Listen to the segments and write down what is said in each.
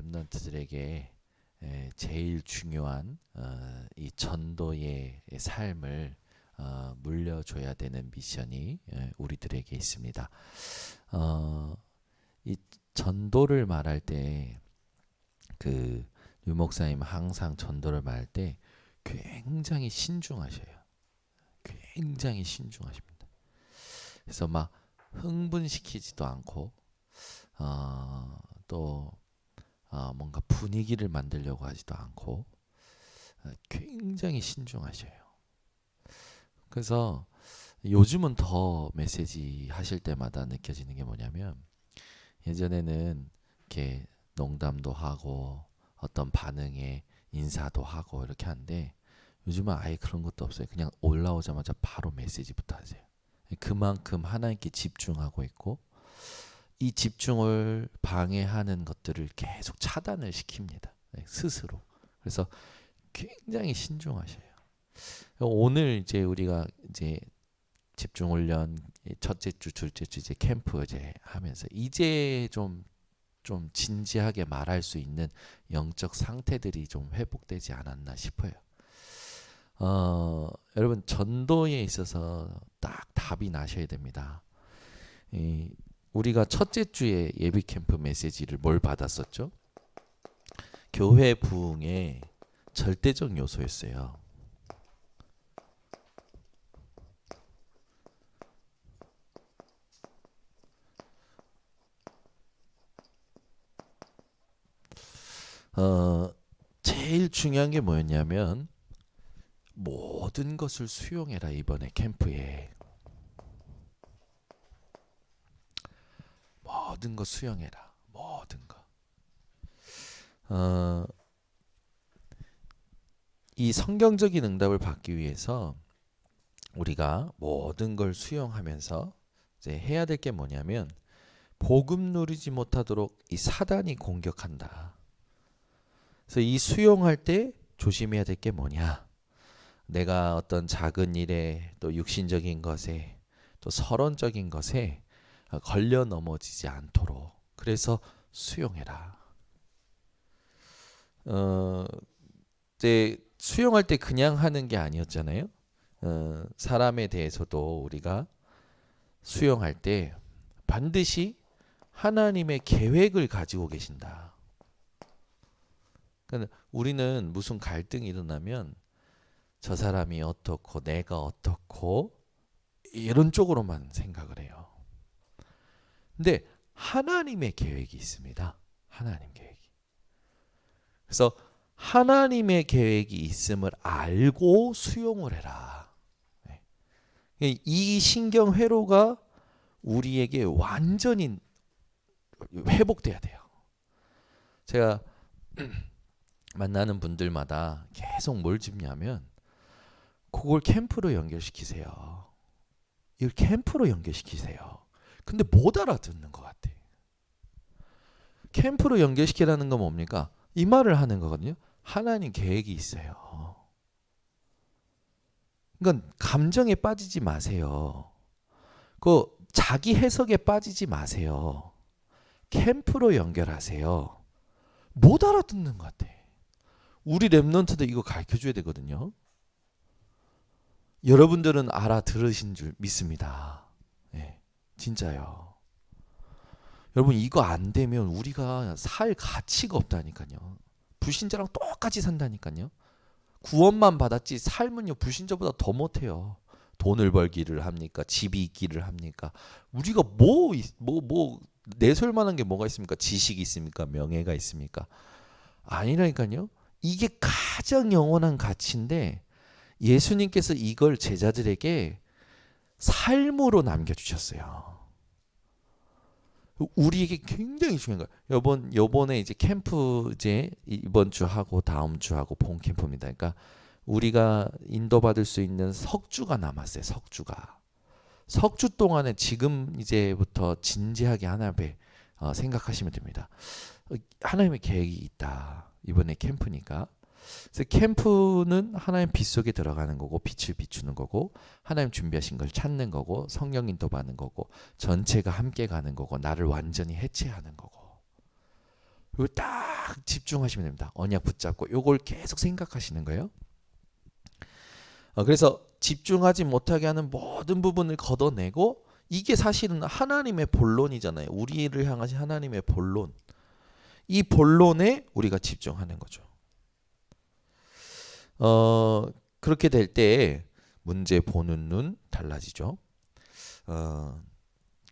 렘넌트들에게 제일 중요한 이 전도의 삶을 물려줘야 되는 미션이 우리들에게 있습니다. 이 전도를 말할 때 그 유목사님 항상 전도를 말할 때 굉장히 신중하셔요. 굉장히 신중하십니다. 그래서 막 흥분시키지도 않고 또 뭔가 분위기를 만들려고 하지도 않고 굉장히 신중하셔요. 그래서 요즘은 더 메시지 하실 때마다 느껴지는 게 뭐냐면 예전에는 이렇게 농담도 하고 어떤 반응에 인사도 하고 이렇게 하는데 요즘은 아예 그런 것도 없어요. 그냥 올라오자마자 바로 메시지부터 하세요. 그만큼 하나님께 집중하고 있고 이 집중을 방해하는 것들을 계속 차단을 시킵니다. 스스로. 그래서 굉장히 신중하셔요. 오늘 이제 우리가 이제 집중훈련 첫째 주, 둘째 주 이제 캠프 이제 하면서 이제 좀 진지하게 말할 수 있는 영적 상태들이 좀 회복되지 않았나 싶어요. 여러분 전도에 있어서 딱 답이 나셔야 됩니다. 우리가 첫째 주에 예비 캠프 메시지를 뭘 받았었죠? 교회 부흥의 절대적 요소였어요. 제일 중요한 게 뭐였냐면 모든 것을 수용해라. 이번에 캠프에 모든 것 수용해라. 모든 것. 이 성경적인 응답을 받기 위해서 우리가 모든 걸 수용하면서 이제 해야 될 게 뭐냐면 복음 누리지 못하도록 이 사단이 공격한다. 그래서 이 수용할 때 조심해야 될 게 뭐냐? 내가 어떤 작은 일에 또 육신적인 것에 또 서론적인 것에 걸려 넘어지지 않도록 그래서 수용해라. 이제 수용할 때 그냥 하는 게 아니었잖아요. 사람에 대해서도 우리가 수용할 때 반드시 하나님의 계획을 가지고 계신다. 그러니까 우리는 무슨 갈등이 일어나면 저 사람이 어떻고 내가 어떻고 이런 쪽으로만 생각을 해요. 근데 하나님의 계획이 있습니다. 하나님 계획이. 그래서 하나님의 계획이 있음을 알고 수용을 해라. 이 신경 회로가 우리에게 완전히 회복돼야 돼요. 제가 만나는 분들마다 계속 뭘 짚냐면 그걸 캠프로 연결시키세요. 이걸 캠프로 연결시키세요. 근데 못 알아듣는 것 같아. 캠프로 연결시키라는 건 뭡니까? 이 말을 하는 거거든요. 하나님 계획이 있어요. 그러니까 감정에 빠지지 마세요. 그 자기 해석에 빠지지 마세요. 캠프로 연결하세요. 못 알아듣는 것 같아. 우리 랩런트도 이거 가르쳐줘야 되거든요. 여러분들은 알아들으신 줄 믿습니다. 네, 진짜요. 여러분 이거 안 되면 우리가 살 가치가 없다니까요. 불신자랑 똑같이 산다니까요. 구원만 받았지 삶은요 불신자보다 더 못해요. 돈을 벌기를 합니까? 집이 있기를 합니까? 우리가 내세울 만한 게 뭐가 있습니까? 지식이 있습니까? 명예가 있습니까? 아니라니까요. 이게 가장 영원한 가치인데 예수님께서 이걸 제자들에게 삶으로 남겨주셨어요. 우리에게 굉장히 중요한 거예요. 요번에 이제 캠프 이제 이번 주 하고 다음 주 하고 본 캠프입니다. 그러니까 우리가 인도받을 수 있는 석주가 남았어요. 석주 동안에 지금 이제부터 진지하게 하나님의 생각하시면 됩니다. 하나님의 계획이 있다. 이번에 캠프니까. 그래서 캠프는 하나님 빛 속에 들어가는 거고 빛을 비추는 거고 하나님 준비하신 걸 찾는 거고 성령 인도받는 거고 전체가 함께 가는 거고 나를 완전히 해체하는 거고 그리고 딱 집중하시면 됩니다. 언약 붙잡고 요걸 계속 생각하시는 거예요. 그래서 집중하지 못하게 하는 모든 부분을 걷어내고, 이게 사실은 하나님의 본론이잖아요. 우리를 향하신 하나님의 본론. 이 본론에 우리가 집중하는 거죠. 그렇게 될 때 문제 보는 눈 달라지죠.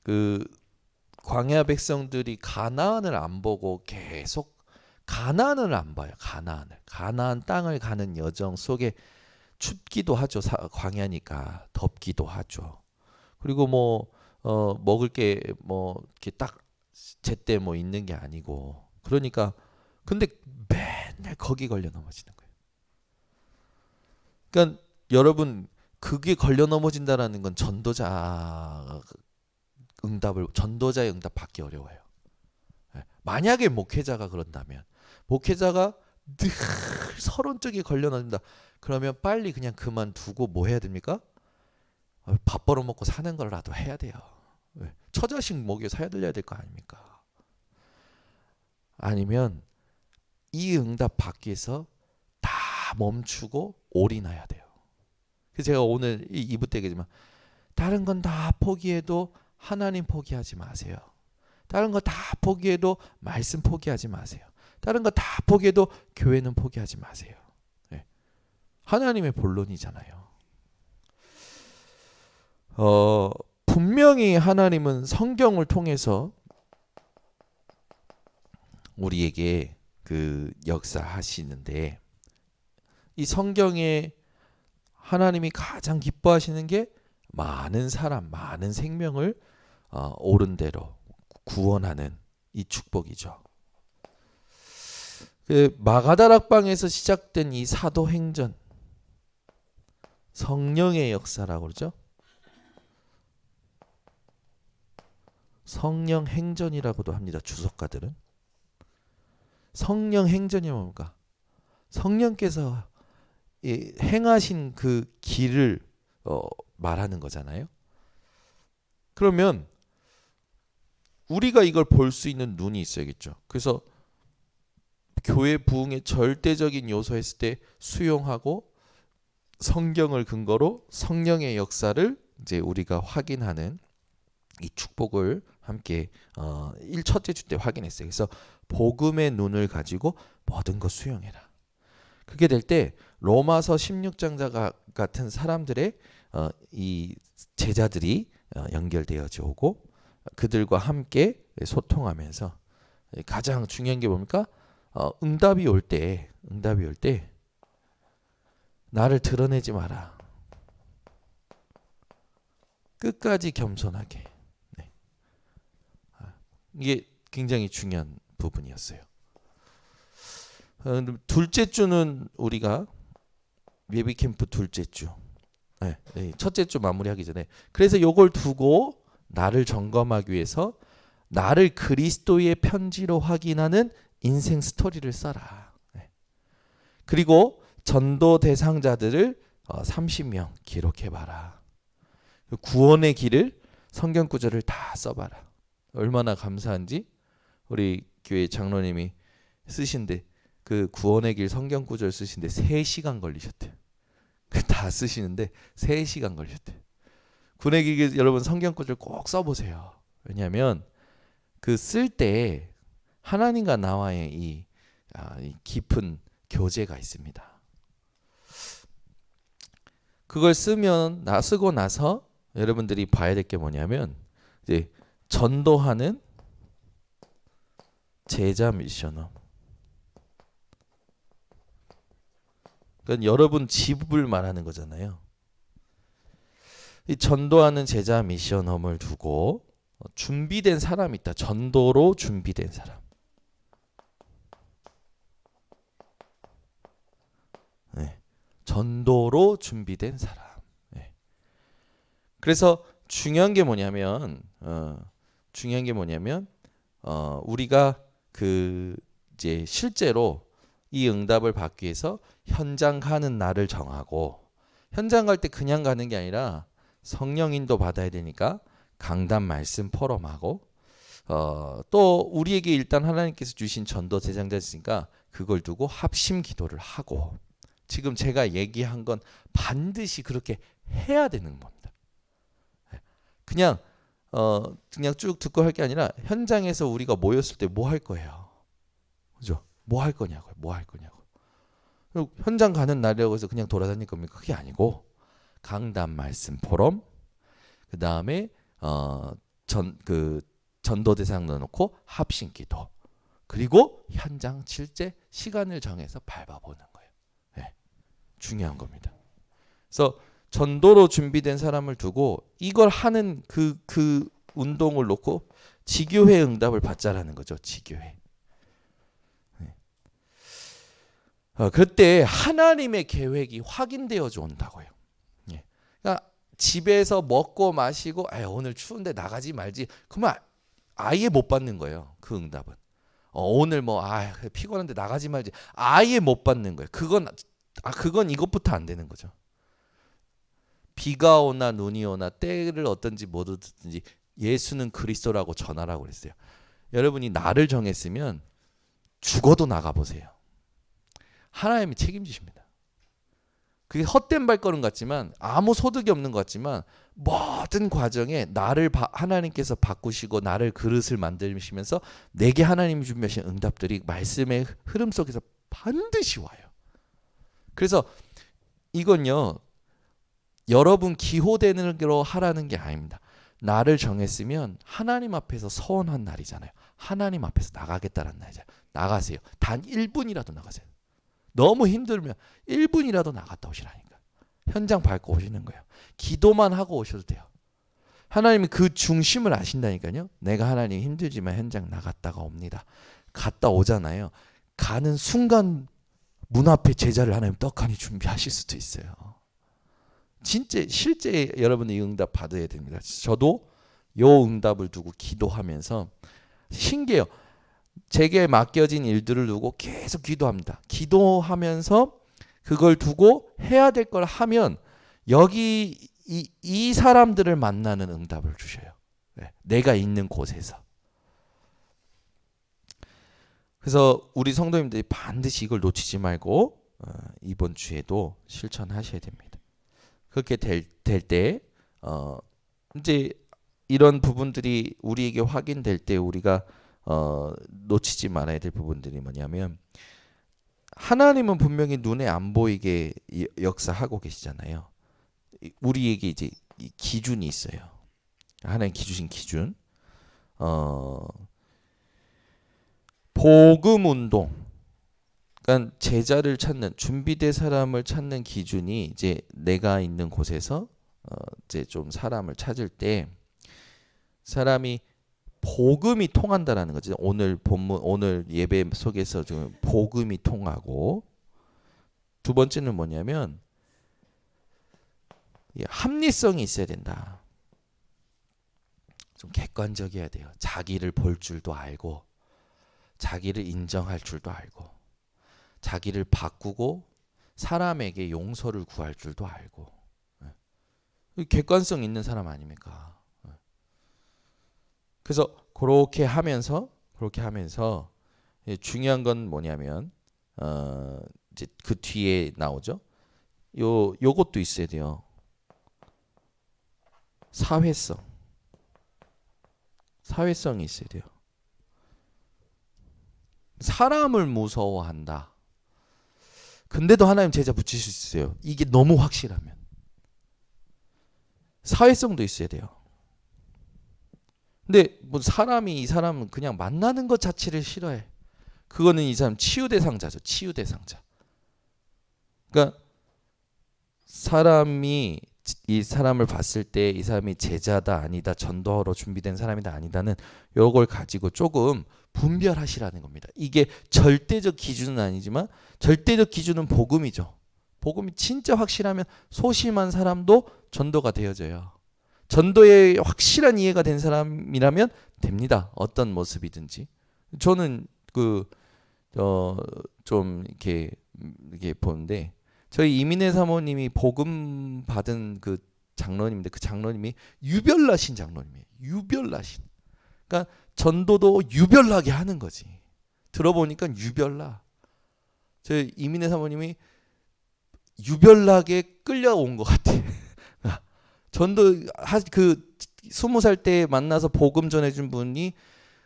그 광야 백성들이 가나안을 안 보고 계속 가나안을 안 봐요. 가나안 땅을 가는 여정 속에 춥기도 하죠. 광야니까 덥기도 하죠. 그리고 먹을 게 이렇게 딱 제때 있는 게 아니고, 그러니까 근데 맨날 거기 걸려 넘어지는 거예요. 그러니까 여러분, 그게 걸려 넘어진다라는 건 전도자의 응답 받기 어려워요. 만약에 목회자가 그런다면, 목회자가 늘 서론 쪽에 걸려 넘어진다, 그러면 빨리 그냥 그만두고 뭐 해야 됩니까? 밥 벌어먹고 사는 거라도 해야 돼요. 처자식 먹여 사야들려야 될 거 아닙니까? 아니면 이 응답 받기 위해서 다 멈추고 올인해야 돼요. 그래서 제가 오늘 2부 때 얘기했지만, 다른 건 다 포기해도 하나님 포기하지 마세요. 다른 거 다 포기해도 말씀 포기하지 마세요. 다른 거 다 포기해도 교회는 포기하지 마세요. 하나님의 본론이잖아요. 분명히 하나님은 성경을 통해서 우리에게 그 역사하시는데, 이 성경에 하나님이 가장 기뻐하시는 게 많은 사람, 많은 생명을 옳은 대로 구원하는 이 축복이죠. 그 마가다락방에서 시작된 이 사도행전, 성령의 역사라고 그러죠. 성령 행전이라고도 합니다. 주석가들은. 성령 행전이 뭡니까? 성령께서 행하신 그 길을 말하는 거잖아요. 그러면 우리가 이걸 볼 수 있는 눈이 있어야겠죠. 그래서 교회 부흥의 절대적인 요소 했을 때 수용하고, 성경을 근거로 성령의 역사를 이제 우리가 확인하는 이 축복을 함께 첫째 주 때 확인했어요. 그래서 복음의 눈을 가지고 모든 것 수용해라. 그렇게 될 때 로마서 16장자 같은 사람들의 이 제자들이 연결되어져 오고, 그들과 함께 소통하면서 가장 중요한 게 뭡니까? 응답이 올 때 나를 드러내지 마라. 끝까지 겸손하게. 이게 굉장히 중요한 부분이었어요. 둘째 주는 우리가 예비 캠프 둘째 주, 첫째 주 마무리하기 전에, 그래서 요걸 두고 나를 점검하기 위해서 나를 그리스도의 편지로 확인하는 인생 스토리를 써라. 그리고 전도 대상자들을 30명 기록해봐라. 구원의 길을 성경 구절을 다 써봐라. 얼마나 감사한지 우리 교회 장로님이 쓰신데, 그 구원의 길 성경 구절 쓰신데 3시간 걸리셨대. 다 쓰시는데 3시간 걸리셨대. 구원의 길 여러분 성경 구절 꼭 써보세요. 왜냐하면 그 쓸 때 하나님과 나와의 이 깊은 교제가 있습니다. 그걸 쓰고 나서 여러분들이 봐야 될 게 뭐냐면, 이제 전도하는 제자 미션업. 그러니까 여러분 집을 말하는 거잖아요. 이 전도하는 제자 미션홈을 두고 준비된 사람이 있다. 전도로 준비된 사람. 전도로 준비된 사람. 그래서 중요한 게 뭐냐면 우리가 그 이제 실제로 이 응답을 받기 위해서 현장 가는 날을 정하고, 현장 갈 때 그냥 가는 게 아니라 성령 인도 받아야 되니까 강단 말씀 포럼하고, 또 우리에게 일단 하나님께서 주신 전도 대상자 있으니까 그걸 두고 합심 기도를 하고, 지금 제가 얘기한 건 반드시 그렇게 해야 되는 겁니다. 그냥 그냥 쭉 듣고 할 게 아니라 현장에서 우리가 모였을 때 뭐 할 거예요, 그죠? 뭐 할 거냐고요, 뭐 할 거냐고. 현장 가는 날이라고 해서 그냥 돌아다닐 겁니까? 그게 아니고 강단, 말씀, 포럼, 그 다음에 전도 대상 넣어놓고 합심기도, 그리고 현장 실제 시간을 정해서 밟아보는 거예요. 네, 중요한 겁니다. 그래서 전도로 준비된 사람을 두고 이걸 하는 그 운동을 놓고 지교회 응답을 받자라는 거죠. 지교회. 네. 그때 하나님의 계획이 확인되어져 온다고요. 예. 그러니까 집에서 먹고 마시고 오늘 추운데 나가지 말지, 그러면 아예 못 받는 거예요. 그 응답은. 오늘 피곤한데 나가지 말지, 아예 못 받는 거예요. 그건 이것부터 안 되는 거죠. 비가 오나 눈이 오나 때를 어떤지 뭐든지 예수는 그리스도라고 전하라고 그랬어요. 여러분이 날을 정했으면 죽어도 나가보세요. 하나님이 책임지십니다. 그게 헛된 발걸음 같지만, 아무 소득이 없는 것 같지만, 모든 과정에 나를 하나님께서 바꾸시고 나를 그릇을 만드시면서 내게 하나님이 준비하신 응답들이 말씀의 흐름 속에서 반드시 와요. 그래서 이건요, 여러분 기호되는 대로 하라는 게 아닙니다. 나를 정했으면 하나님 앞에서 서원한 날이잖아요. 하나님 앞에서 나가겠다는 날이잖아요. 나가세요. 단 1분이라도 나가세요. 너무 힘들면 1분이라도 나갔다 오시라니까. 현장 밟고 오시는 거예요. 기도만 하고 오셔도 돼요. 하나님이 그 중심을 아신다니까요. 내가 하나님 힘들지만 현장 나갔다가 옵니다. 갔다 오잖아요. 가는 순간 문 앞에 제자를 하나님 떡하니 준비하실 수도 있어요. 진짜 실제 여러분이 응답 받아야 됩니다. 저도 요 응답을 두고 기도하면서 신기해요. 제게 맡겨진 일들을 두고 계속 기도합니다. 기도하면서 그걸 두고 해야 될 걸 하면 여기 이 사람들을 만나는 응답을 주셔요. 내가 있는 곳에서. 그래서 우리 성도님들이 반드시 이걸 놓치지 말고 이번 주에도 실천하셔야 됩니다. 그렇게 될 때 이제 이런 부분들이 우리에게 확인될 때 우리가 놓치지 말아야 될 부분들이 뭐냐면, 하나님은 분명히 눈에 안 보이게 역사하고 계시잖아요. 우리에게 이제 기준이 있어요. 하나님 주신 기준. 복음 운동. 그러니까 제자를 찾는, 준비된 사람을 찾는 기준이 이제 내가 있는 곳에서 이제 좀 사람을 찾을 때 사람이 복음이 통한다라는 거죠. 오늘 본문, 오늘 예배 속에서 지금 복음이 통하고, 두 번째는 뭐냐면 합리성이 있어야 된다. 좀 객관적이어야 돼요. 자기를 볼 줄도 알고, 자기를 인정할 줄도 알고, 자기를 바꾸고 사람에게 용서를 구할 줄도 알고. 객관성 있는 사람 아닙니까? 그래서 그렇게 하면서 중요한 건 뭐냐면 이제 그 뒤에 나오죠. 요것도 있어야 돼요. 사회성이 있어야 돼요. 사람을 무서워한다. 근데도 하나님 제자 붙일 수 있어요. 이게 너무 확실하면. 사회성도 있어야 돼요. 근데 뭐 이 사람은 그냥 만나는 것 자체를 싫어해. 그거는 이 사람 치유 대상자죠. 치유 대상자. 그러니까 사람이 이 사람을 봤을 때 이 사람이 제자다 아니다, 전도하러 준비된 사람이다 아니다는 요걸 가지고 조금 분별하시라는 겁니다. 이게 절대적 기준은 아니지만 절대적 기준은 복음이죠. 복음이 진짜 확실하면 소심한 사람도 전도가 되어져요. 전도에 확실한 이해가 된 사람이라면 됩니다. 어떤 모습이든지. 저는 좀 이렇게 보는데, 저희 이민혜 사모님이 복음 받은 그 장로님인데, 그 장로님이 유별나신 장로님이에요. 유별나신. 그러니까 전도도 유별나게 하는 거지. 들어보니까 유별나. 저 이민혜 사모님이 유별나게 끌려온 것 같아. 전도 그 20살 때 만나서 복음 전해준 분이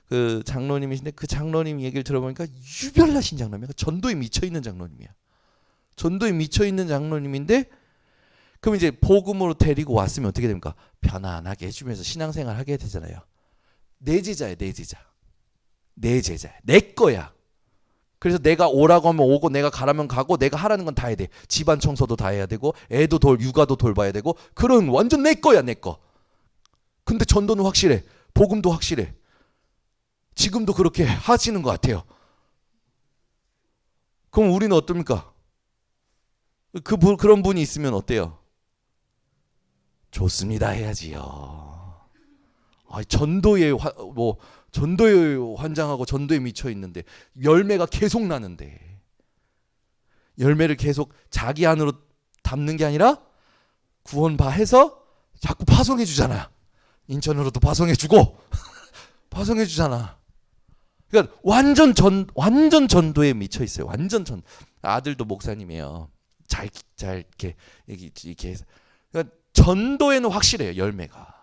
그 장로님이신데 그 장로님 얘기를 들어보니까 유별나신 장로님이야. 전도에 미쳐 있는 장로님이야. 전도에 미쳐 있는 장로님인데 그럼 이제 복음으로 데리고 왔으면 어떻게 됩니까? 편안하게 해주면서 신앙생활 하게 되잖아요. 내 제자야, 내 제자. 내 제자야. 내 거야. 그래서 내가 오라고 하면 오고 내가 가라면 가고 내가 하라는 건 다 해야 돼. 집안 청소도 다 해야 되고 애도 육아도 돌봐야 되고 그런 완전 내 거야, 내 거. 근데 전도는 확실해. 복음도 확실해. 지금도 그렇게 하시는 것 같아요. 그럼 우리는 어떻습니까? 그런 분이 있으면 어때요? 좋습니다 해야지요. 전도에 환장하고 전도에 미쳐 있는데 열매가 계속 나는데 열매를 계속 자기 안으로 담는 게 아니라 구원해서 자꾸 파송해 주잖아. 인천으로도 파송해 주고 파송해 주잖아. 그러니까 완전 전도에 미쳐 있어요. 완전 아들도 목사님이에요. 잘 이렇게 해서. 그러니까 전도에는 확실해요. 열매가.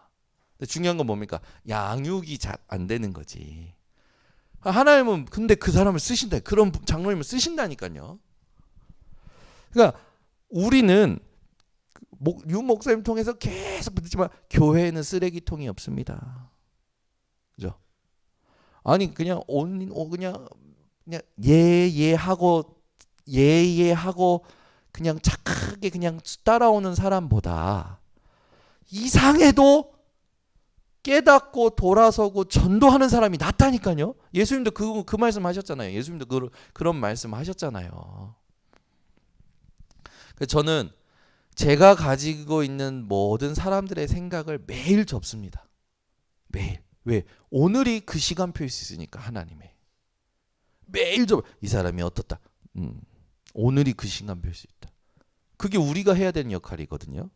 근데 중요한 건 뭡니까? 양육이 잘 안 되는 거지. 하나님은 근데 그 사람을 쓰신다. 그런 장로님을 쓰신다니까요. 그러니까 우리는 유 목사님 통해서 계속 듣지만 교회는 쓰레기통이 없습니다. 그죠? 아니 그냥 그냥 예하고 그냥 착하게 그냥 따라오는 사람보다 이상해도 깨닫고 돌아서고 전도하는 사람이 낫다니까요. 예수님도 그 말씀 하셨잖아요. 예수님도 그런 말씀 하셨잖아요. 저는 제가 가지고 있는 모든 사람들의 생각을 매일 접습니다. 매일. 왜? 오늘이 그 시간표일 수 있으니까 하나님의. 매일 이 사람이 어떻다. 오늘이 그 시간표일 수 있다. 그게 우리가 해야 되는 역할이거든요.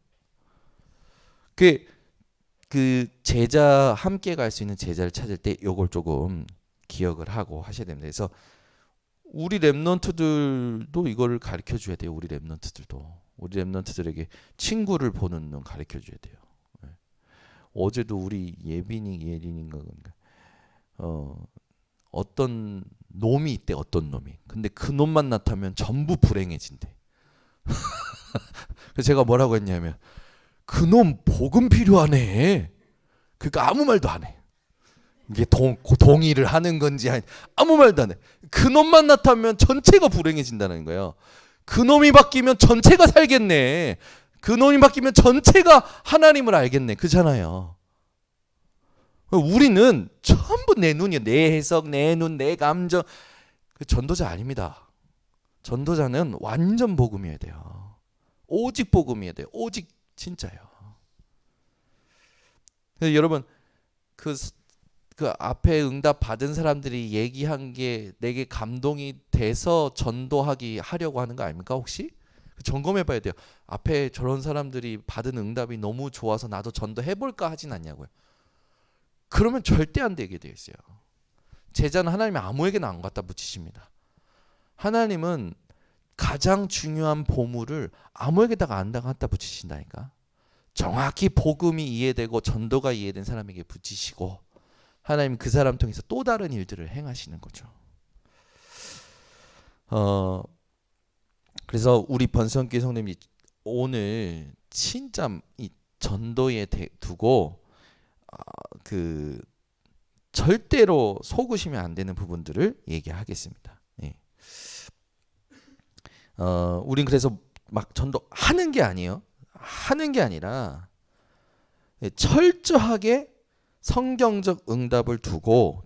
그 제자 함께 갈 수 있는 제자를 찾을 때 요걸 조금 기억을 하고 하셔야 됩니다. 그래서 우리 랩런트들도 이걸 가르쳐 줘야 돼요. 우리 랩런트들에게 친구를 보는 눈 가르쳐 줘야 돼요. 어제도 우리 예린인가 어떤 놈이 있대. 어떤 놈이. 근데 그 놈만 나타나면 전부 불행해진대. 그래서 제가 뭐라고 했냐면 그놈 복음 필요하네. 그러니까 아무 말도 안 해. 이게 동의를 하는 건지 아무 말도 안 해. 그놈만 나타나면 전체가 불행해진다는 거예요. 그놈이 바뀌면 전체가 살겠네. 그놈이 바뀌면 전체가 하나님을 알겠네. 그잖아요. 우리는 전부 내 눈이야. 내 해석, 내 눈, 내 감정. 전도자 아닙니다. 전도자는 완전 복음이어야 돼요. 오직 복음이어야 돼요. 오직 진짜요. 여러분 그 앞에 응답 받은 사람들이 얘기한 게 내게 감동이 돼서 하려고 하는 거 아닙니까? 혹시? 점검해 봐야 돼요. 앞에 저런 사람들이 받은 응답이 너무 좋아서 나도 전도해볼까 하진 않냐고요. 그러면 절대 안 되게 되어 있어요. 제자는 하나님이 아무에게나 안 갖다 붙이십니다. 하나님은 가장 중요한 보물을 아무에게다가 안 갖다 붙이신다니까. 정확히 복음이 이해되고 전도가 이해된 사람에게 붙이시고 하나님 그 사람 통해서 또 다른 일들을 행하시는 거죠. 그래서 우리 번성교회 성도님이 오늘 진짜 이 전도에 두고 그 절대로 속으시면 안 되는 부분들을 얘기하겠습니다. 예. 우린 그래서 막 전도하는 게 아니에요. 하는 게 아니라 철저하게 성경적 응답을 두고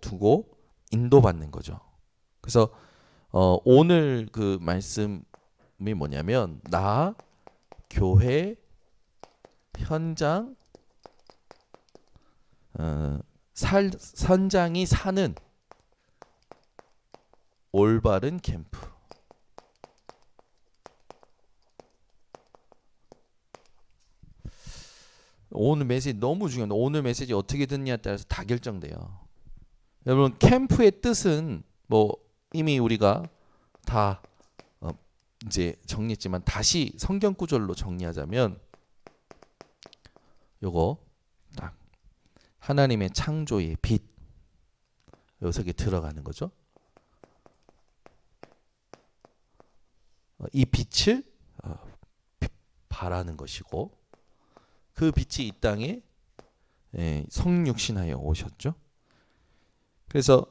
인도받는 거죠. 그래서 오늘 그 말씀이 뭐냐면 나 교회 현장 선장이 사는 올바른 캠프. 오늘 메시지 너무 중요합니다. 오늘 메시지 어떻게 듣느냐에 따라서 다 결정돼요. 여러분 캠프의 뜻은 뭐 이미 우리가 다 이제 정리했지만 다시 성경 구절로 정리하자면 요거 딱 하나님의 창조의 빛 여기서 들어가는 거죠. 이 빛을 바라는 것이고 그 빛이 이 땅에 성육신하여 오셨죠. 그래서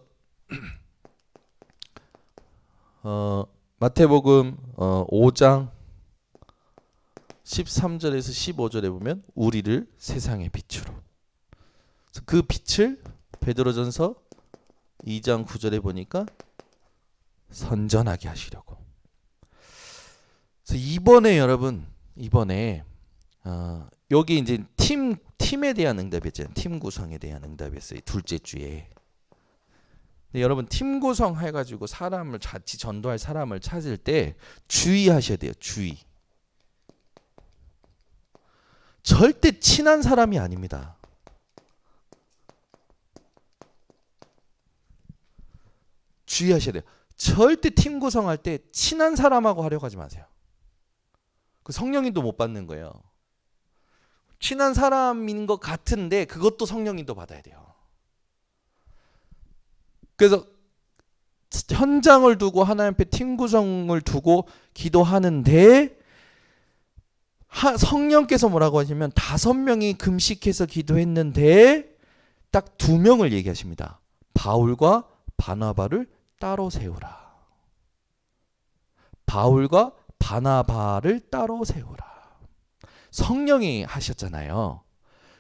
마태복음 5장 13절에서 15절에 보면 우리를 세상의 빛으로 그 빛을 베드로전서 2장 9절에 보니까 선전하게 하시려고. 그래서 이번에 여러분 여기 이제 팀에 대한 응답이었잖아요. 팀 구성에 대한 응답이었어요. 둘째 주에. 근데 여러분 팀 구성 해가지고 사람을 같이 전도할 사람을 찾을 때 주의하셔야 돼요. 주의. 절대 친한 사람이 아닙니다. 주의하셔야 돼요. 절대 팀 구성할 때 친한 사람하고 하려고 하지 마세요. 그 성령님도 못 받는 거예요. 친한 사람인 것 같은데 그것도 성령님도 받아야 돼요. 그래서 현장을 두고 하나님 앞에 팀 구성을 두고 기도하는데 성령께서 뭐라고 하시면 5명이 금식해서 기도했는데 딱 2명을 얘기하십니다. 바울과 바나바를 따로 세우라. 바울과 바나바를 따로 세우라. 성령이 하셨잖아요.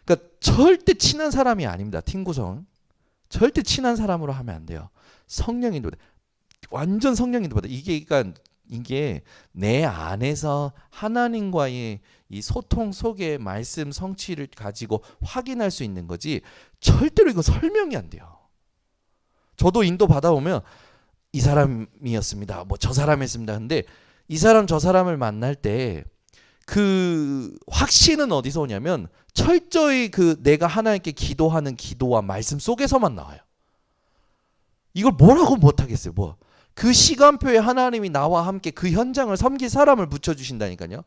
그러니까 절대 친한 사람이 아닙니다. 팀 구성. 절대 친한 사람으로 하면 안 돼요. 성령인도 완전 성령인도 받아. 이게 내 안에서 하나님과의 이 소통 속에 말씀 성취를 가지고 확인할 수 있는 거지 절대로 이거 설명이 안 돼요. 저도 인도 받아오면 이 사람이었습니다. 뭐 저 사람이었습니다. 근데 이 사람 저 사람을 만날 때 그 확신은 어디서 오냐면 철저히 그 내가 하나님께 기도하는 기도와 말씀 속에서만 나와요. 이걸 뭐라고 못하겠어요. 뭐 그 시간표에 하나님이 나와 함께 그 현장을 섬길 사람을 붙여주신다니까요.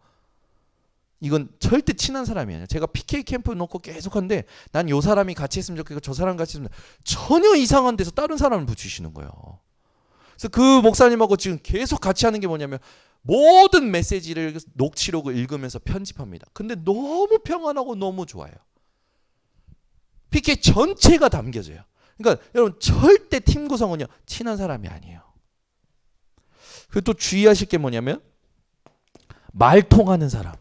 이건 절대 친한 사람이 아니에요. 제가 PK 캠프 놓고 계속 하는데 난 요 사람이 같이 했으면 좋겠고 저 사람 같이 했으면 전혀 이상한 데서 다른 사람을 붙이시는 거예요. 그래서 그 목사님하고 지금 계속 같이 하는 게 뭐냐면 모든 메시지를 녹취록을 읽으면서 편집합니다. 근데 너무 평안하고 너무 좋아요. PK 전체가 담겨져요. 그러니까 여러분 절대 팀 구성은요 친한 사람이 아니에요. 그리고 또 주의하실 게 뭐냐면 말 통하는 사람.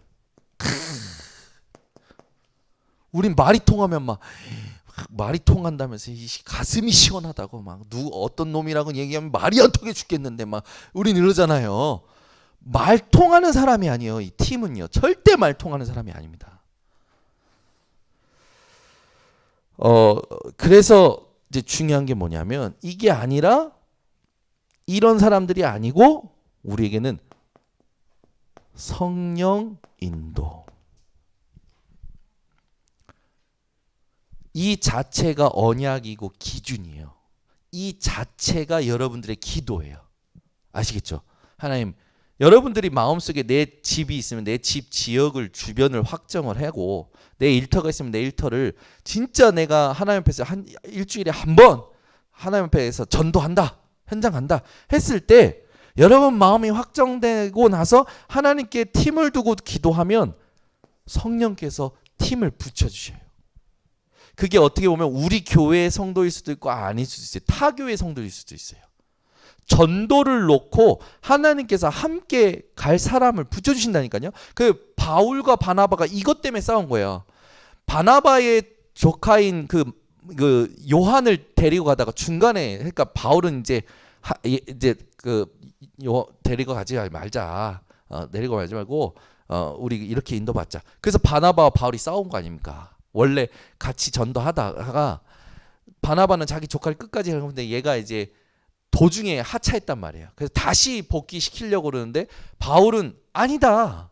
우린 말이 통하면 막 말이 통한다면서 가슴이 시원하다고 막 어떤 놈이라고 얘기하면 말이 안 통해 죽겠는데 막 우린 이러잖아요. 말 통하는 사람이 아니에요. 이 팀은요. 절대 말 통하는 사람이 아닙니다. 그래서 이제 중요한 게 뭐냐면 이게 아니라 이런 사람들이 아니고 우리에게는 성령 인도. 이 자체가 언약이고 기준이에요. 이 자체가 여러분들의 기도예요. 아시겠죠? 하나님, 여러분들이 마음속에 내 집이 있으면 내 집 지역을 주변을 확정을 하고 내 일터가 있으면 내 일터를 진짜 내가 하나님 앞에서 한 일주일에 한 번 하나님 앞에서 전도한다. 현장 간다 했을 때 여러분 마음이 확정되고 나서 하나님께 팀을 두고 기도하면 성령께서 팀을 붙여주셔요. 그게 어떻게 보면 우리 교회의 성도일 수도 있고 아닐 수도 있어요. 타 교회의 성도일 수도 있어요. 전도를 놓고 하나님께서 함께 갈 사람을 붙여주신다니까요. 그 바울과 바나바가 이것 때문에 싸운 거예요. 바나바의 조카인 그 요한을 데리고 가다가 중간에 그러니까 바울은 이제 데리고 가지 말자. 데리고 가지 말고 우리 이렇게 인도받자. 그래서 바나바와 바울이 싸운 거 아닙니까? 원래 같이 전도하다가 바나바는 자기 조카를 끝까지 하는데 얘가 이제 도중에 하차했단 말이에요. 그래서 다시 복귀시키려고 그러는데 바울은 아니다.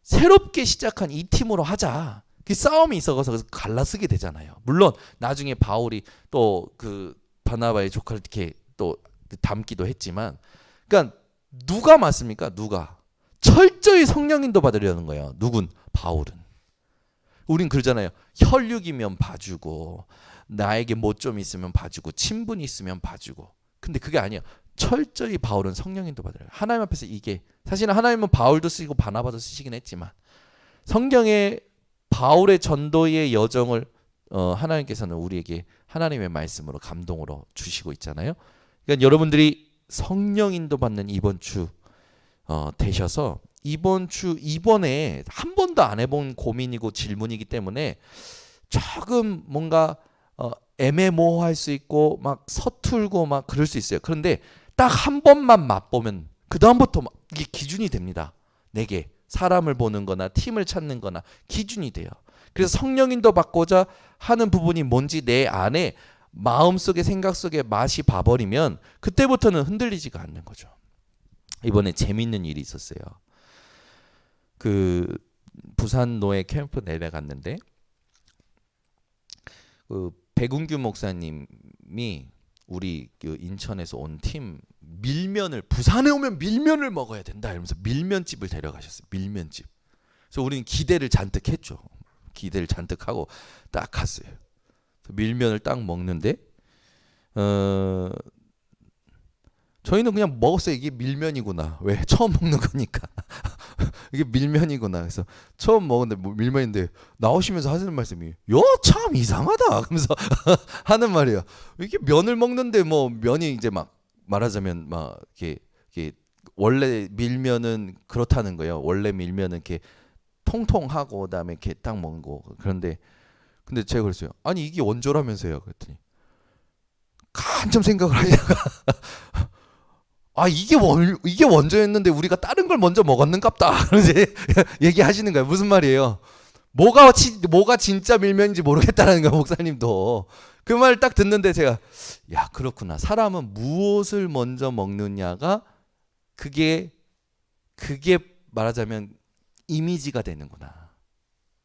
새롭게 시작한 이 팀으로 하자. 그 싸움이 있어서 갈라서게 되잖아요. 물론 나중에 바울이 또 그 바나바의 조카를 이렇게 또 닮기도 했지만, 그러니까 누가 맞습니까? 누가 철저히 성령인도 받으려는 거예요. 누군? 바울은. 우린 그러잖아요. 혈육이면 봐주고, 나에게 뭐 좀 있으면 봐주고, 친분이 있으면 봐주고. 근데 그게 아니에요. 철저히 바울은 성령인도 받으려요. 하나님 앞에서 이게, 사실은 하나님은 바울도 쓰시고 바나바도 쓰시긴 했지만, 성경의 바울의 전도의 여정을 하나님께서는 우리에게 하나님의 말씀으로 감동으로 주시고 있잖아요. 그러니까 여러분들이 성령인도 받는 이번 주 되셔서, 이번에 한 번도 안 해본 고민이고 질문이기 때문에 조금 뭔가 애매모호할 수 있고 막 서툴고 막 그럴 수 있어요. 그런데 딱 한 번만 맛보면 그 다음부터 이게 기준이 됩니다. 내게 사람을 보는 거나 팀을 찾는 거나 기준이 돼요. 그래서 성령인도 받고자 하는 부분이 뭔지 내 안에 마음속에 생각 속에 맛이 봐버리면 그때부터는 흔들리지가 않는 거죠. 이번에 재밌는 일이 있었어요. 그 부산 노예 캠프 내려갔는데, 그 백운규 목사님이 우리 그 인천에서 온 팀 밀면을, 부산에 오면 밀면을 먹어야 된다 이러면서 밀면집을 데려가셨어요. 밀면집. 그래서 우리는 기대를 잔뜩 했죠. 기대를 잔뜩 하고 딱 갔어요. 밀면을 딱 먹는데 저희는 그냥 먹었어요. 이게 밀면이구나. 왜? 처음 먹는 거니까. 이게 밀면이구나. 그래서 처음 먹었는데 뭐 밀면인데 나오시면서 하시는 말씀이 요 참 이상하다. 그러면서 하는 말이에요. 이게 면을 먹는데 뭐 면이 이제 막 말하자면 막 이렇게 원래 밀면은 그렇다는 거예요. 원래 밀면은 이렇게 통통하고 그다음에 이렇게 딱 먹는 거. 그런데 근데 제가 그랬어요. 아니 이게 원조라면서요. 그랬더니 한참 생각을 하다가 아 이게 원조였는데 우리가 다른 걸 먼저 먹었는갑다. 그러면서 얘기하시는 거예요. 무슨 말이에요? 뭐가 진짜 밀면인지 모르겠다라는 거예요. 목사님도. 그 말 딱 듣는데 제가 야 그렇구나. 사람은 무엇을 먼저 먹느냐가 그게 말하자면 이미지가 되는구나.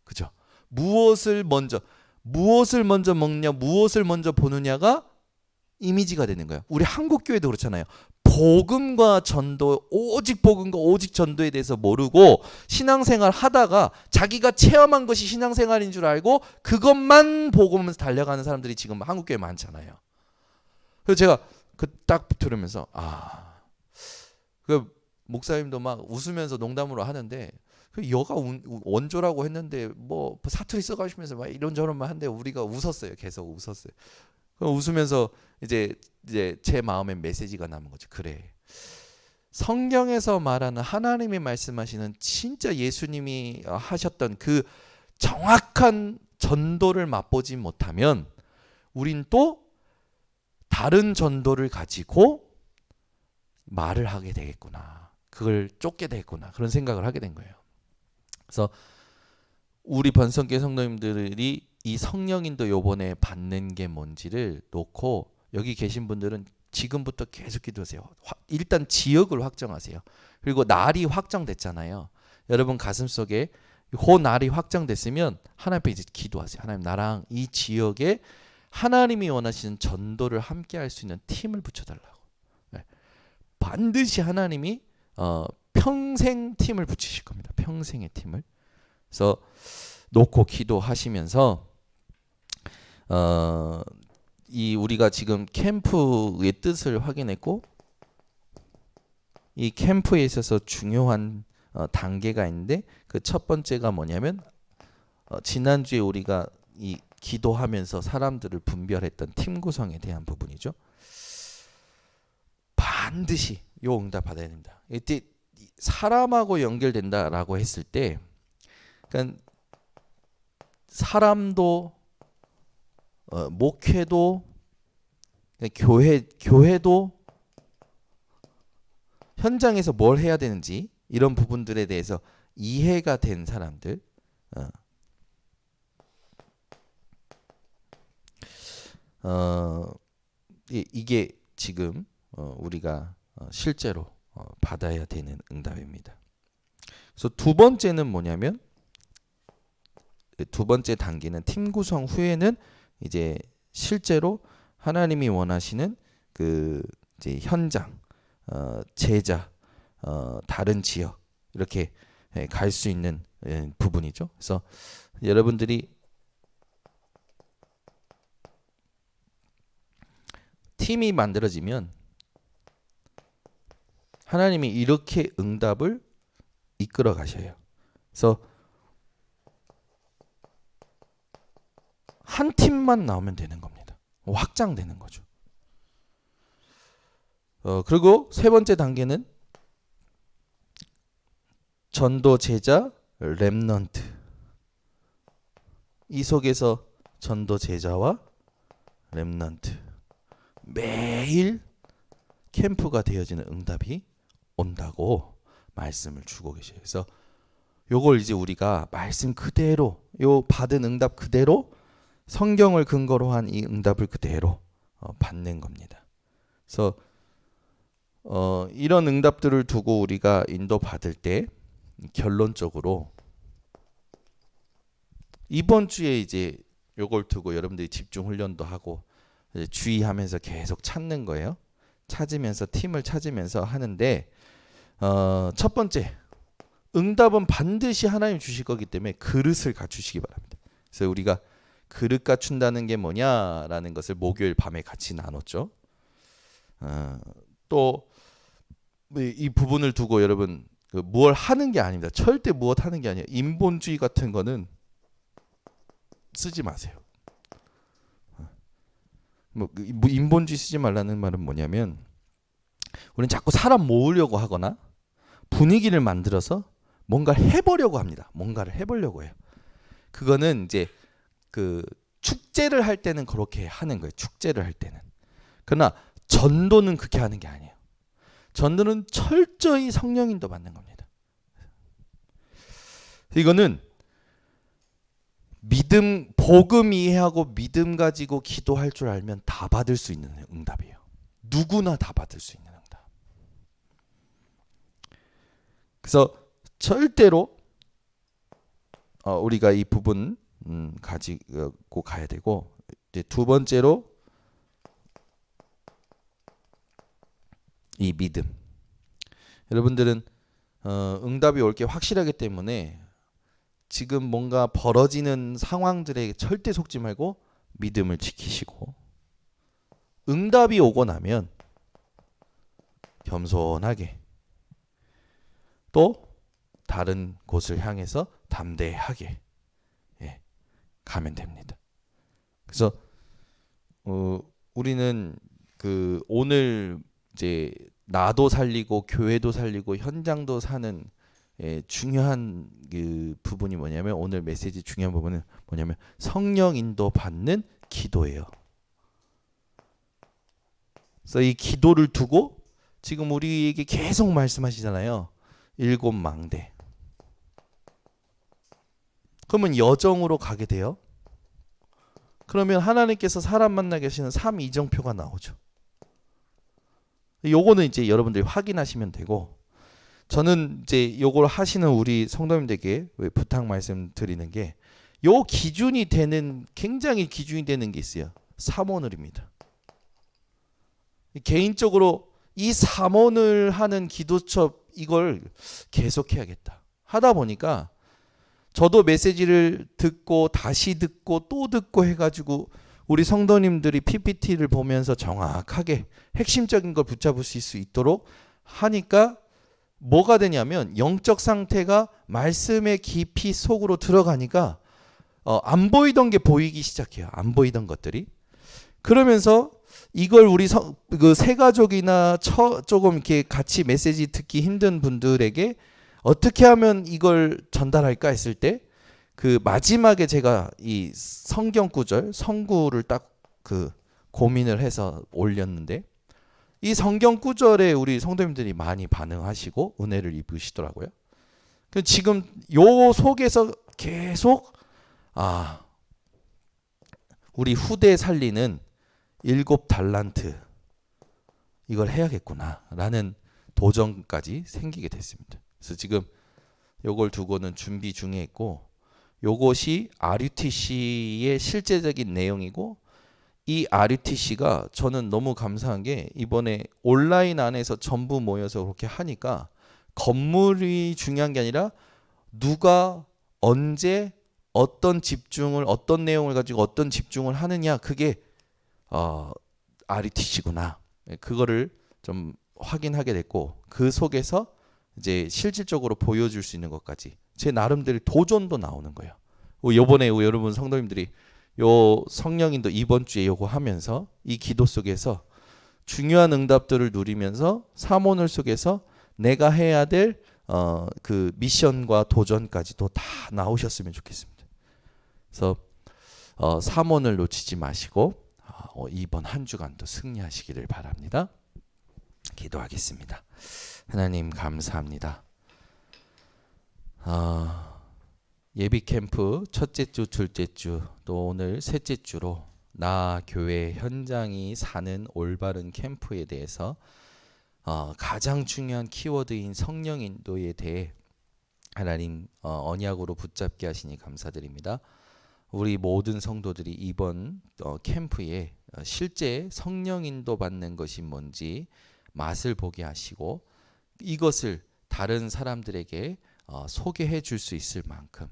그죠? 무엇을 먼저 먹냐, 무엇을 먼저 보느냐가 이미지가 되는 거예요. 우리 한국 교회도 그렇잖아요. 복음과 전도, 오직 복음과 오직 전도에 대해서 모르고 신앙생활 하다가 자기가 체험한 것이 신앙생활인 줄 알고 그것만 복음에서 달려가는 사람들이 지금 한국 교회에 많잖아요. 그래서 제가 그 딱 들으면서 그 목사님도 막 웃으면서 농담으로 하는데 그 여가 원조라고 했는데 뭐 사투리 써가시면서 막 이런저런 말 한데 우리가 웃었어요. 계속 웃었어요. 웃으면서 이제 제 마음에 메시지가 남은 거죠. 그래. 성경에서 말하는 하나님이 말씀하시는 진짜 예수님이 하셨던 그 정확한 전도를 맛보지 못하면 우린 또 다른 전도를 가지고 말을 하게 되겠구나. 그걸 쫓게 되겠구나. 그런 생각을 하게 된 거예요. 그래서 우리 번성교회 성도님들이 이 성령인도 요번에 받는 게 뭔지를 놓고 여기 계신 분들은 지금부터 계속 기도하세요. 일단 지역을 확정하세요. 그리고 날이 확정됐잖아요. 여러분 가슴속에 그 날이 확정됐으면 하나님 앞에 이제 기도하세요. 하나님 나랑 이 지역에 하나님이 원하시는 전도를 함께 할 수 있는 팀을 붙여달라고. 네. 반드시 하나님이 평생 팀을 붙이실 겁니다. 평생의 팀을. 그래서 놓고 기도하시면서 이 우리가 지금 캠프의 뜻을 확인했고 이 캠프에 있어서 중요한 단계가 있는데 그 첫 번째가 뭐냐면 지난주에 우리가 이 기도하면서 사람들을 분별했던 팀 구성에 대한 부분이죠. 반드시 요 응답 받아야 됩니다. 이때 사람하고 연결된다라고 했을 때 그러니까 사람도 목회도 교회도 현장에서 뭘 해야 되는지 이런 부분들에 대해서 이해가 된 사람들 이게 지금 우리가 실제로 받아야 되는 응답입니다. 그래서 두 번째는 뭐냐면 두 번째 단계는 팀 구성 후에는 이제 실제로 하나님이 원하시는 그 이제 현장, 제자, 다른 지역 이렇게 갈 수 있는 부분이죠. 그래서 여러분들이 팀이 만들어지면 하나님이 이렇게 응답을 이끌어 가셔요. 그래서 한 팀만 나오면 되는 겁니다. 확장되는 거죠. 그리고 세 번째 단계는 전도 제자 렘넌트. 이 속에서 전도 제자와 렘넌트 매일 캠프가 되어지는 응답이 온다고 말씀을 주고 계셔요. 그래서 요걸 이제 우리가 말씀 그대로 요 받은 응답 그대로 성경을 근거로 한 이 응답을 그대로 받는 겁니다. 그래서 이런 응답들을 두고 우리가 인도 받을 때 결론적으로 이번 주에 이제 요걸 두고 여러분들이 집중 훈련도 하고 주의하면서 계속 찾는 거예요. 찾으면서 팀을 찾으면서 하는데 첫 번째 응답은 반드시 하나님 주실 거기 때문에 그릇을 갖추시기 바랍니다. 그래서 우리가 그릇 갖춘다는 게 뭐냐라는 것을 목요일 밤에 같이 나눴죠. 또 이 부분을 두고 여러분 무엇 하는 게 아닙니다. 절대 무엇 하는 게 아니에요. 인본주의 같은 거는 쓰지 마세요. 뭐 인본주의 쓰지 말라는 말은 뭐냐면 우리는 자꾸 사람 모으려고 하거나 분위기를 만들어서 뭔가를 해보려고 합니다. 뭔가를 해보려고 해요. 그거는 이제 그 축제를 할 때는 그렇게 하는 거예요. 축제를 할 때는. 그러나 전도는 그렇게 하는 게 아니에요. 전도는 철저히 성령인도 받는 겁니다. 이거는 믿음, 복음 이해하고 믿음 가지고 기도할 줄 알면 다 받을 수 있는 응답이에요. 누구나 다 받을 수 있는 응답. 그래서 절대로 우리가 이 부분 가지고 가야 되고, 이제 두 번째로 이 믿음. 여러분들은 응답이 올 게 확실하기 때문에 지금 뭔가 벌어지는 상황들에 절대 속지 말고 믿음을 지키시고, 응답이 오고 나면 겸손하게 또 다른 곳을 향해서 담대하게 가면 됩니다. 그래서 우리는 그 오늘 이제 나도 살리고 교회도 살리고 현장도 사는 중요한 그 부분이 뭐냐면, 오늘 메시지 중요한 부분은 뭐냐면 성령 인도 받는 기도예요. 그래서 이 기도를 두고 지금 우리에게 계속 말씀하시잖아요. 7망대. 그러면 여정으로 가게 돼요. 그러면 하나님께서 사람 만나게 하시는 3이정표가 나오죠. 요거는 이제 여러분들이 확인하시면 되고, 저는 이제 요걸 하시는 우리 성도님들에게 부탁 말씀 드리는 게, 요 기준이 되는, 굉장히 기준이 되는 게 있어요. 삼원을입니다. 개인적으로 이 삼원을 하는 기도첩 이걸 계속해야겠다 하다 보니까 저도 메시지를 듣고 다시 듣고 또 듣고 해가지고 우리 성도님들이 PPT를 보면서 정확하게 핵심적인 걸 붙잡을 수 있도록 하니까 뭐가 되냐면, 영적 상태가 말씀의 깊이 속으로 들어가니까 안 보이던 게 보이기 시작해요. 안 보이던 것들이. 그러면서 이걸 우리 그 새가족이나 조금 이렇게 같이 메시지 듣기 힘든 분들에게 어떻게 하면 이걸 전달할까 했을 때, 그 마지막에 제가 이 성경 구절 성구를 딱 그 고민을 해서 올렸는데, 이 성경 구절에 우리 성도님들이 많이 반응하시고 은혜를 입으시더라고요. 지금 요 속에서 계속 우리 후대 살리는 7달란트 이걸 해야겠구나라는 도전까지 생기게 됐습니다. 그래서 지금 요걸 두고는 준비 중에 있고, 요것이 RUTC의 실제적인 내용이고, 이 RUTC가 저는 너무 감사한 게 이번에 온라인 안에서 전부 모여서 그렇게 하니까 건물이 중요한 게 아니라 누가 언제 어떤 집중을 어떤 내용을 가지고 어떤 집중을 하느냐 그게 RUTC구나. 그거를 좀 확인하게 됐고 그 속에서 이제 실질적으로 보여줄 수 있는 것까지 제 나름대로 도전도 나오는 거예요. 요번에 여러분 성도님들이 요 성령인도 이번 주에 요거 하면서 이 기도 속에서 중요한 응답들을 누리면서 사모늘 속에서 내가 해야 될 그 미션과 도전까지도 다 나오셨으면 좋겠습니다. 그래서 사모늘 놓치지 마시고 이번 한 주간도 승리하시기를 바랍니다. 기도하겠습니다. 하나님 감사합니다. 예비 캠프 첫째 주, 둘째 주, 또 오늘 셋째 주로 나 교회 현장이 사는 올바른 캠프에 대해서 가장 중요한 키워드인 성령 인도에 대해 하나님 언약으로 붙잡게 하시니 감사드립니다. 우리 모든 성도들이 이번 캠프에 실제 성령 인도 받는 것이 뭔지 맛을 보게 하시고 이것을 다른 사람들에게 소개해 줄 수 있을 만큼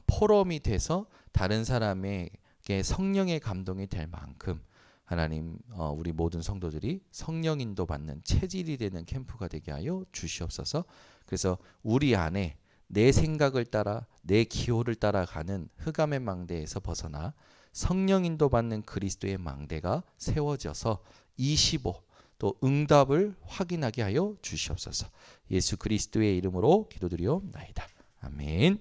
포럼이 돼서 다른 사람에게 성령의 감동이 될 만큼 하나님 우리 모든 성도들이 성령 인도 받는 체질이 되는 캠프가 되게 하여 주시옵소서. 그래서 우리 안에 내 생각을 따라 내 기호를 따라가는 흑암의 망대에서 벗어나 성령 인도 받는 그리스도의 망대가 세워져서 25 또 응답을 확인하게 하여 주시옵소서. 예수 그리스도의 이름으로 기도드리옵나이다. 아멘.